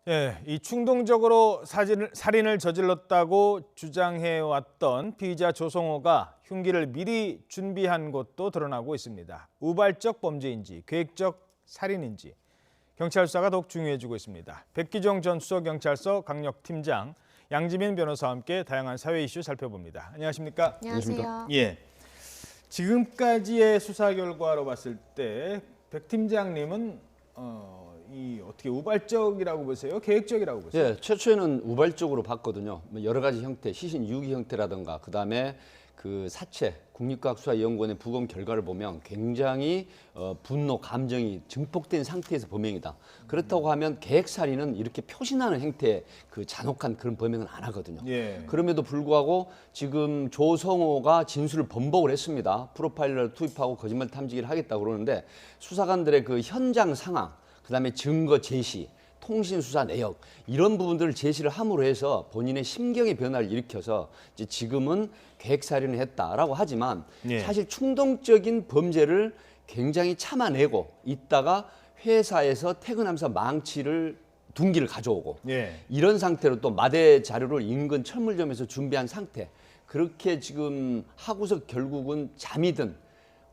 예, 이 충동적으로 살인을 저질렀다고 주장해왔던 피의자 조성호가 흉기를 미리 준비한 것도 드러나고 있습니다. 우발적 범죄인지 계획적 살인인지 경찰 수사가 더욱 중요해지고 있습니다. 백기정 전 수서경찰서 강력팀장, 양지민 변호사와 함께 다양한 사회 이슈 살펴봅니다. 안녕하십니까? 안녕하세요. 예, 지금까지의 수사 결과로 봤을 때 백 팀장님은 이 어떻게 우발적이라고 보세요? 계획적이라고 보세요? 예, 최초에는 우발적으로 봤거든요. 뭐 여러 가지 형태, 시신 유기 형태라든가 그다음에 그 사체 국립과학수사연구원의 부검 결과를 보면 굉장히 분노, 감정이 증폭된 상태에서 범행이다. 그렇다고 하면 계획살인은 이렇게 표시나는 형태의 그 잔혹한 그런 범행은 안 하거든요. 예. 그럼에도 불구하고 지금 조성호가 진술을 번복을 했습니다. 프로파일러를 투입하고 거짓말 탐지기를 하겠다고 그러는데 수사관들의 그 현장 상황, 그다음에 증거 제시, 통신 수사 내역 이런 부분들을 제시를 함으로 해서 본인의 심경의 변화를 일으켜서 이제 지금은 계획살인을 했다라고 하지만 예. 사실 충동적인 범죄를 굉장히 참아내고 있다가 회사에서 퇴근하면서 망치를 둔기를 가져오고 예. 이런 상태로 또 마대 자료를 인근 철물점에서 준비한 상태 그렇게 지금 하고서 결국은 잠이 든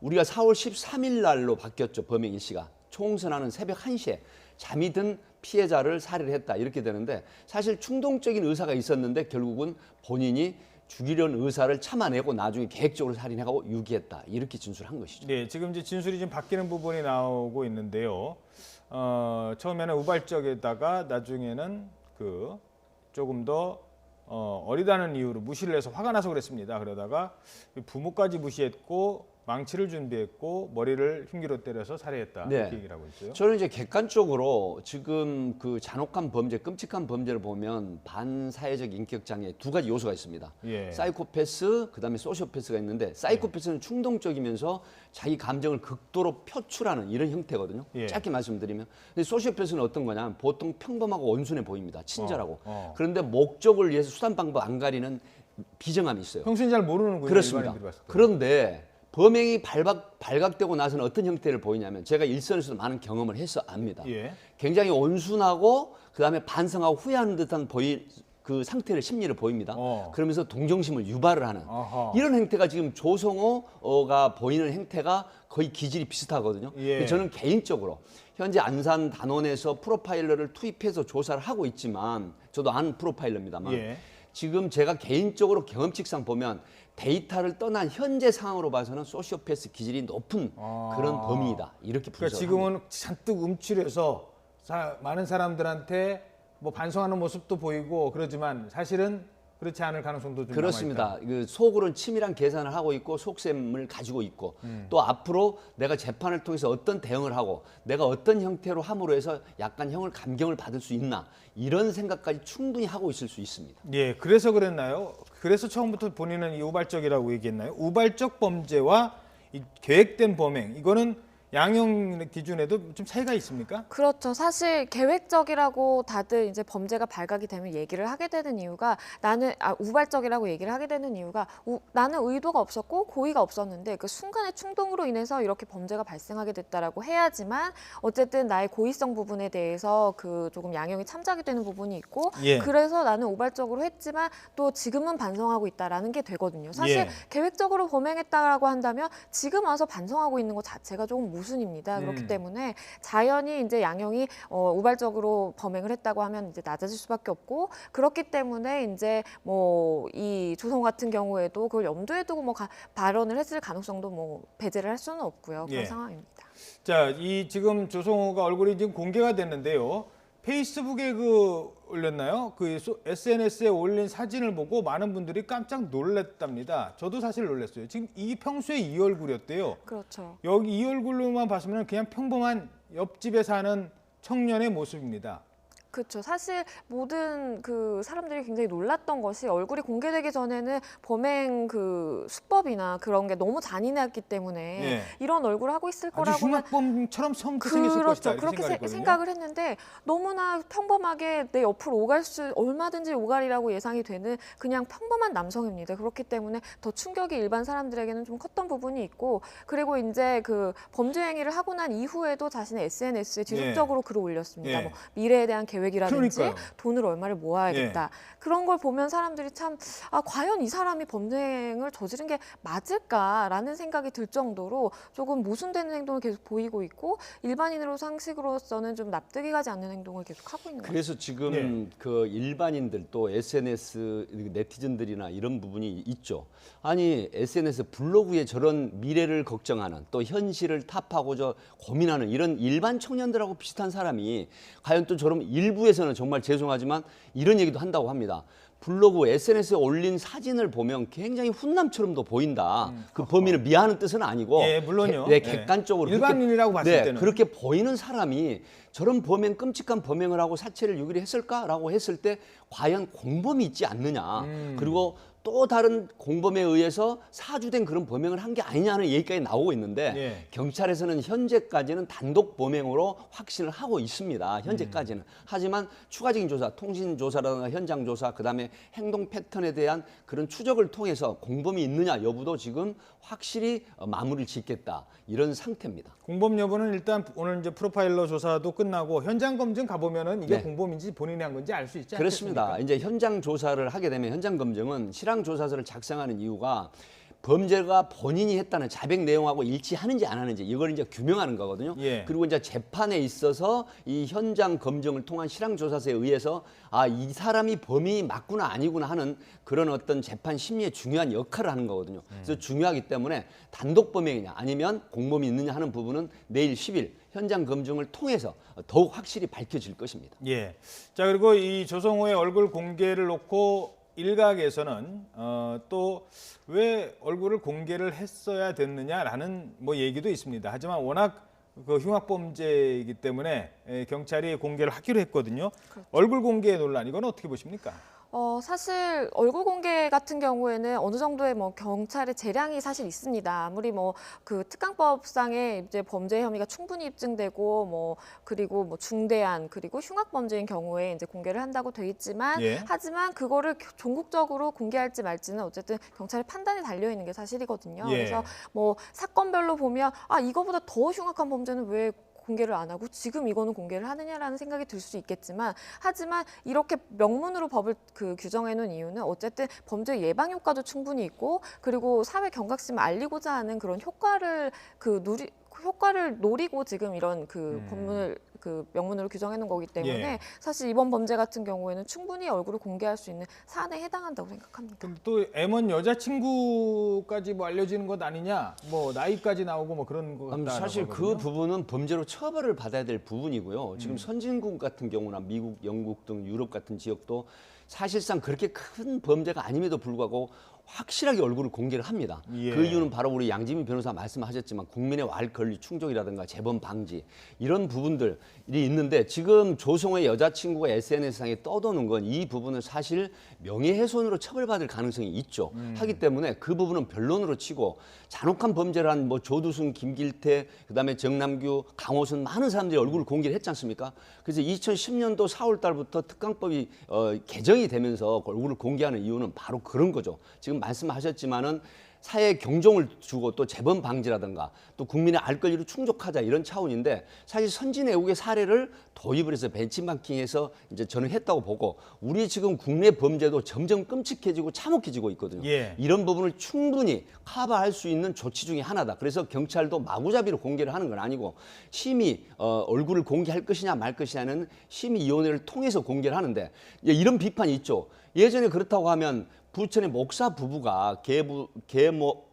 우리가 4월 13일 날로 바뀌었죠. 범행 일시가. 총선하는 새벽 1시에 잠이 든 피해자를 살해를 했다 이렇게 되는데 사실 충동적인 의사가 있었는데 결국은 본인이 죽이려는 의사를 참아내고 나중에 계획적으로 살인해가고 유기했다 이렇게 진술한 것이죠. 네, 지금 이제 진술이 좀 바뀌는 부분이 나오고 있는데요. 처음에는 우발적에다가 나중에는 그 조금 더 어리다는 이유로 무시를 해서 화가 나서 그랬습니다. 그러다가 부모까지 무시했고 망치를 준비했고 머리를 흉기로 때려서 살해했다 네. 이렇게 얘기를 하고 있어요. 저는 이제 객관적으로 지금 그 잔혹한 범죄, 끔찍한 범죄를 보면 반사회적 인격 장애 두 가지 요소가 있습니다. 예. 사이코패스, 그다음에 소시오패스가 있는데 사이코패스는 충동적이면서 자기 감정을 극도로 표출하는 이런 형태거든요. 예. 짧게 말씀드리면. 근데 소시오패스는 어떤 거냐면 보통 평범하고 온순해 보입니다. 친절하고. 그런데 목적을 위해서 수단 방법 안 가리는 비정함이 있어요. 평소엔 잘 모르는군요. 그렇습니다. 일반인들이 봤을 때. 그런데 범행이 발각되고 나서는 어떤 형태를 보이냐면 제가 일선에서도 많은 경험을 해서 압니다. 예. 굉장히 온순하고 그다음에 반성하고 후회하는 듯한 그 상태를 심리를 보입니다. 그러면서 동정심을 유발을 하는 어허. 이런 행태가 지금 조성호가 보이는 행태가 거의 기질이 비슷하거든요. 예. 저는 개인적으로 현재 안산 단원에서 프로파일러를 투입해서 조사를 하고 있지만 저도 아는 프로파일러입니다만 예. 지금 제가 개인적으로 경험칙상 보면 데이터를 떠난 현재 상황으로 봐서는 소시오패스 기질이 높은 그런 범위이다. 이렇게 그러니까 분석을 지금은 잔뜩 움츠려서 많은 사람들한테 뭐 반성하는 모습도 보이고 그러지만 사실은 그렇지 않을 가능성도 좀 그렇습니다. 그 속으로는 치밀한 계산을 하고 있고 속셈을 가지고 있고 또 앞으로 내가 재판을 통해서 어떤 대응을 하고 내가 어떤 형태로 함으로 해서 약간 형을 감경을 받을 수 있나 이런 생각까지 충분히 하고 있을 수 있습니다. 예, 그래서 그랬나요? 그래서 처음부터 본인은 이 우발적이라고 얘기했나요? 우발적 범죄와 이 계획된 범행 이거는 양형 기준에도 좀 차이가 있습니까? 그렇죠. 사실 계획적이라고 다들 이제 범죄가 발각이 되면 얘기를 하게 되는 이유가 우발적이라고 얘기를 하게 되는 이유가 나는 의도가 없었고 고의가 없었는데 그 순간의 충동으로 인해서 이렇게 범죄가 발생하게 됐다라고 해야지만 어쨌든 나의 고의성 부분에 대해서 그 조금 양형이 참작이 되는 부분이 있고 예. 그래서 나는 우발적으로 했지만 또 지금은 반성하고 있다라는 게 되거든요. 사실 예. 계획적으로 범행했다라고 한다면 지금 와서 반성하고 있는 것 자체가 조금 모순입니다. 그렇기 때문에 자연히 이제 양형이 우발적으로 범행을 했다고 하면 이제 낮아질 수밖에 없고 그렇기 때문에 이제 뭐 이 조성호 같은 경우에도 그걸 염두에 두고 뭐 발언을 했을 가능성도 뭐 배제를 할 수는 없고요. 그런 예. 상황입니다. 자, 이 지금 조성호가 얼굴이 지금 공개가 됐는데요. 페이스북에 올렸나요? 그 SNS에 올린 사진을 보고 많은 분들이 깜짝 놀랐답니다. 저도 사실 놀랐어요. 지금 이 평소에 이 얼굴이었대요. 그렇죠. 여기 이 얼굴로만 봤으면 그냥 평범한 옆집에 사는 청년의 모습입니다. 그렇죠. 사실 모든 그 사람들이 굉장히 놀랐던 것이 얼굴이 공개되기 전에는 범행 그 수법이나 그런 게 너무 잔인했기 때문에 예. 이런 얼굴을 하고 있을 아주 거라고는 흉악범처럼 생겼을 것이다. 그렇죠. 그렇게 생각했거든요. 생각을 했는데 너무나 평범하게 내 옆으로 얼마든지 오갈이라고 예상이 되는 그냥 평범한 남성입니다. 그렇기 때문에 더 충격이 일반 사람들에게는 좀 컸던 부분이 있고 그리고 이제 그 범죄 행위를 하고 난 이후에도 자신의 SNS에 지속적으로 글을 올렸습니다. 예. 뭐 미래에 대한 계획 계획이라든지 그러니까요. 돈을 얼마를 모아야겠다. 그런 걸 보면 사람들이 참 과연 이 사람이 범죄행을 저지른 게 맞을까라는 생각이 들 정도로 조금 모순되는 행동을 계속 보이고 있고 일반인으로 상식으로서는 좀 납득이 가지 않는 행동을 계속 하고 있는 거죠. 그래서 지금 그 일반인들 또 SNS 네티즌들이나 이런 부분이 있죠. 아니 SNS 블로그에 저런 미래를 걱정하는 또 현실을 탑하고저 고민하는 이런 일반 청년들하고 비슷한 사람이 과연 또 저런 일부에서는 정말 죄송하지만 이런 얘기도 한다고 합니다. 블로그 SNS에 올린 사진을 보면 굉장히 훈남처럼도 보인다. 그 범인을 미워하는 뜻은 아니고 예, 물론요. 객관적으로 일반인이라고 봤을 때는 그렇게 보이는 사람이 저런 범행 끔찍한 범행을 하고 사체를 유기를 했을까라고 했을 때 과연 공범이 있지 않느냐. 그리고 또 다른 공범에 의해서 사주된 그런 범행을 한 게 아니냐는 얘기까지 나오고 있는데 경찰에서는 현재까지는 단독 범행으로 확신을 하고 있습니다. 현재까지는. 하지만 추가적인 조사, 통신 조사라든가 현장 조사, 그다음에 행동 패턴에 대한 그런 추적을 통해서 공범이 있느냐 여부도 지금 확실히 마무리를 짓겠다. 이런 상태입니다. 공범 여부는 일단 오늘 이제 프로파일러 조사도 끝나고 현장 검증 가보면은 이게 공범인지 본인이 한 건지 알 수 있지 않겠습니까? 그렇습니다. 이제 현장 조사를 하게 되면 현장 검증은 실황 조사서를 작성하는 이유가 범죄가 본인이 했다는 자백 내용하고 일치하는지 안 하는지 이걸 이제 규명하는 거거든요. 그리고 이제 재판에 있어서 이 현장 검증을 통한 실황 조사서에 의해서 이 사람이 범인이 맞구나 아니구나 하는 그런 어떤 재판 심리에 중요한 역할을 하는 거거든요. 그래서 중요하기 때문에 단독 범행이냐 아니면 공범이 있느냐 하는 부분은 내일 10일 현장 검증을 통해서 더욱 확실히 밝혀질 것입니다. 자, 그리고 이 조성호의 얼굴 공개를 놓고 일각에서는 또 왜 얼굴을 공개를 했어야 됐느냐라는 뭐 얘기도 있습니다. 하지만 워낙 그 흉악범죄이기 때문에 경찰이 공개를 하기로 했거든요. 그렇죠. 얼굴 공개 논란 이건 어떻게 보십니까? 사실 얼굴 공개 같은 경우에는 어느 정도의 뭐 경찰의 재량이 사실 있습니다. 아무리 뭐 그 특강법상에 이제 범죄 혐의가 충분히 입증되고 뭐 그리고 뭐 중대한 그리고 흉악 범죄인 경우에 이제 공개를 한다고 돼 있지만 하지만 그거를 종국적으로 공개할지 말지는 어쨌든 경찰의 판단이 달려 있는 게 사실이거든요. 그래서 뭐 사건별로 보면 이거보다 더 흉악한 범죄는 왜 공개를 안 하고 지금 이거는 공개를 하느냐라는 생각이 들 수 있겠지만 하지만 이렇게 명문으로 법을 규정해 놓은 이유는 어쨌든 범죄 예방 효과도 충분히 있고 그리고 사회 경각심을 알리고자 하는 그런 효과를 노리고 지금 이런 법문을 명문으로 규정해 놓은 거기 때문에 사실 이번 범죄 같은 경우에는 충분히 얼굴을 공개할 수 있는 사안에 해당한다고 생각합니다. 근데 또 M1 여자친구까지 뭐 알려지는 것 아니냐, 뭐 나이까지 나오고 뭐 그런 거 같다. 사실 그 부분은 범죄로 처벌을 받아야 될 부분이고요. 지금 선진국 같은 경우나 미국, 영국 등 유럽 같은 지역도 사실상 그렇게 큰 범죄가 아님에도 불구하고 확실하게 얼굴을 공개를 합니다. 그 이유는 바로 우리 양지민 변호사 말씀하셨지만 국민의 알 권리 충족이라든가 재범 방지 이런 부분들이 있는데 지금 조성호의 여자친구가 SNS상에 떠도는 건 이 부분은 사실 명예훼손으로 처벌받을 가능성이 있죠. 하기 때문에 그 부분은 변론으로 치고 잔혹한 범죄를 한 뭐 조두순, 김길태, 그다음에 정남규, 강호순 많은 사람들이 얼굴을 공개를 했지 않습니까? 그래서 2010년도 4월 달부터 특강법이 개정이 되면서 얼굴을 공개하는 이유는 바로 그런 거죠. 지금 말씀하셨지만은 사회에 경종을 주고 또 재범 방지라든가 또 국민의 알 권리를 충족하자 이런 차원인데 사실 선진 외국의 사례를 도입을 해서 벤치마킹해서 이제 저는 했다고 보고 우리 지금 국내 범죄도 점점 끔찍해지고 참혹해지고 있거든요. 이런 부분을 충분히 커버할 수 있는 조치 중에 하나다. 그래서 경찰도 마구잡이로 공개를 하는 건 아니고 심의 얼굴을 공개할 것이냐 말 것이냐는 심의위원회를 통해서 공개를 하는데 이런 비판이 있죠. 예전에 그렇다고 하면 부천의 목사 부부가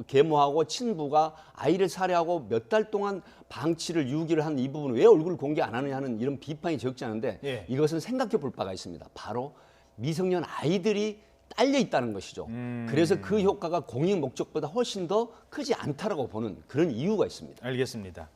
계모하고 친부가 아이를 살해하고 몇 달 동안 방치를 유기를 한 이 부분을 왜 얼굴을 공개 안 하느냐 하는 이런 비판이 적지 않은데 이것은 생각해 볼 바가 있습니다. 바로 미성년 아이들이 딸려 있다는 것이죠. 그래서 그 효과가 공익 목적보다 훨씬 더 크지 않다라고 보는 그런 이유가 있습니다. 알겠습니다.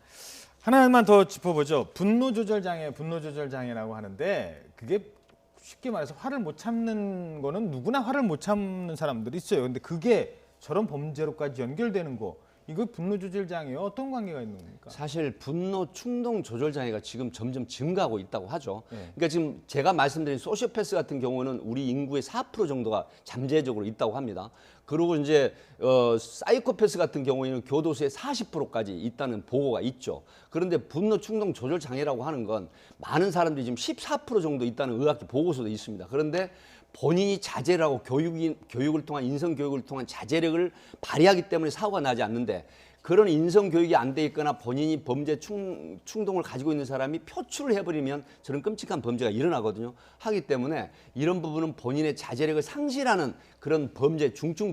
하나만 더 짚어보죠. 분노 조절 장애라고 하는데 그게 쉽게 말해서 화를 못 참는 거는 누구나 화를 못 참는 사람들이 있어요. 근데 그게 저런 범죄로까지 연결되는 거 이거 분노 조절 장애와 어떤 관계가 있는 겁니까? 사실 분노 충동 조절 장애가 지금 점점 증가하고 있다고 하죠. 네. 그러니까 지금 제가 말씀드린 소시오패스 같은 경우는 우리 인구의 4% 정도가 잠재적으로 있다고 합니다. 그리고 이제 사이코패스 같은 경우에는 교도소의 40%까지 있다는 보고가 있죠. 그런데 분노 충동 조절 장애라고 하는 건 많은 사람들이 지금 14% 정도 있다는 의학계 보고서도 있습니다. 그런데 본인이 자제를 하고 교육을 통한 인성교육을 통한 자제력을 발휘하기 때문에 사고가 나지 않는데, 그런 인성교육이 안 돼 있거나 본인이 범죄 충동을 가지고 있는 사람이 표출을 해버리면 저런 끔찍한 범죄가 일어나거든요. 하기 때문에 이런 부분은 본인의 자제력을 상실하는 그런 범죄, 중증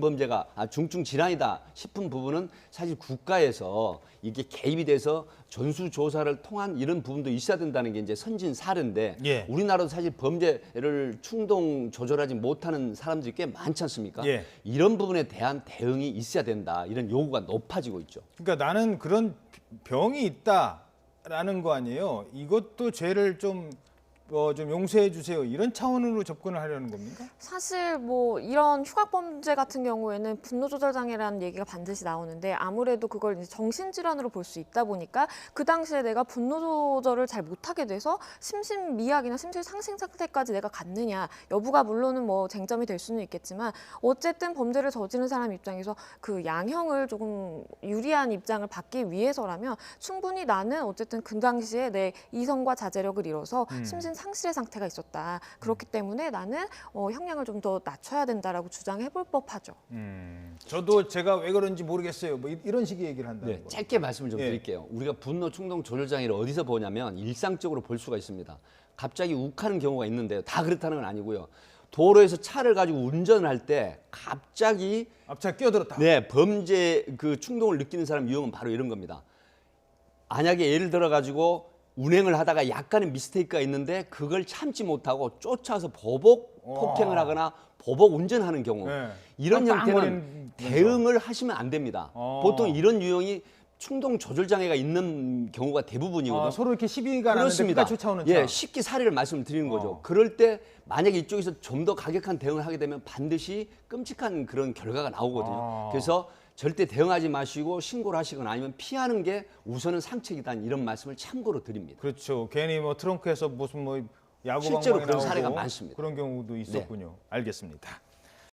질환이다 싶은 부분은 사실 국가에서 이게 개입이 돼서 전수조사를 통한 이런 부분도 있어야 된다는 게 이제 선진 사례인데, 예. 우리나라도 사실 범죄를 충동 조절하지 못하는 사람들이 꽤 많지 않습니까? 예. 이런 부분에 대한 대응이 있어야 된다, 이런 요구가 높아지고 있죠. 그러니까 나는 그런 병이 있다라는 거 아니에요. 이것도 죄를 좀 용서해 주세요. 이런 차원으로 접근을 하려는 겁니까? 사실 뭐 이런 흉악범죄 같은 경우에는 분노조절장애라는 얘기가 반드시 나오는데, 아무래도 그걸 이제 정신질환으로 볼 수 있다 보니까 그 당시에 내가 분노조절을 잘 못하게 돼서 심신미약이나 심실상실 상태까지 내가 갔느냐 여부가 물론은 뭐 쟁점이 될 수는 있겠지만, 어쨌든 범죄를 저지른 사람 입장에서 그 양형을 조금 유리한 입장을 받기 위해서라면 충분히 나는 어쨌든 그 당시에 내 이성과 자제력을 잃어서 상실의 상태가 있었다. 그렇기 때문에 나는 형량을 좀 더 낮춰야 된다라고 주장해 볼 법하죠. 저도 제가 왜 그런지 모르겠어요. 뭐 이런 식의 얘기를 한다는 거예요. 짧게 말씀을 좀 예. 드릴게요. 우리가 분노 충동 조절 장애를 어디서 보냐면 일상적으로 볼 수가 있습니다. 갑자기 욱하는 경우가 있는데요. 다 그렇다는 건 아니고요. 도로에서 차를 가지고 운전을 할 때 갑자기 앞차 끼어들었다. 네, 범죄 그 충동을 느끼는 사람 유형은 바로 이런 겁니다. 만약에 예를 들어 가지고 운행을 하다가 약간의 미스테이크가 있는데 그걸 참지 못하고 쫓아서 보복 폭행을 하거나 보복 운전하는 경우, 네. 이런 빵 형태는 거리면서. 대응을 하시면 안 됩니다. 보통 이런 유형이 충동 조절 장애가 있는 경우가 대부분이거든요. 서로 이렇게 시비가 나는데 그렇습니다. 끝까지 쫓아오는 차. 예, 쉽게 사례를 말씀드리는 거죠. 그럴 때 만약에 이쪽에서 좀 더 가격한 대응을 하게 되면 반드시 끔찍한 그런 결과가 나오거든요. 그래서 절대 대응하지 마시고 신고를 하시거나 아니면 피하는 게 우선은 상책이다, 이런 말씀을 참고로 드립니다. 그렇죠. 괜히 뭐 트렁크에서 무슨 뭐 야구 실제로 방망이 그런 나오고 사례가 많습니다. 그런 경우도 있었군요. 알겠습니다.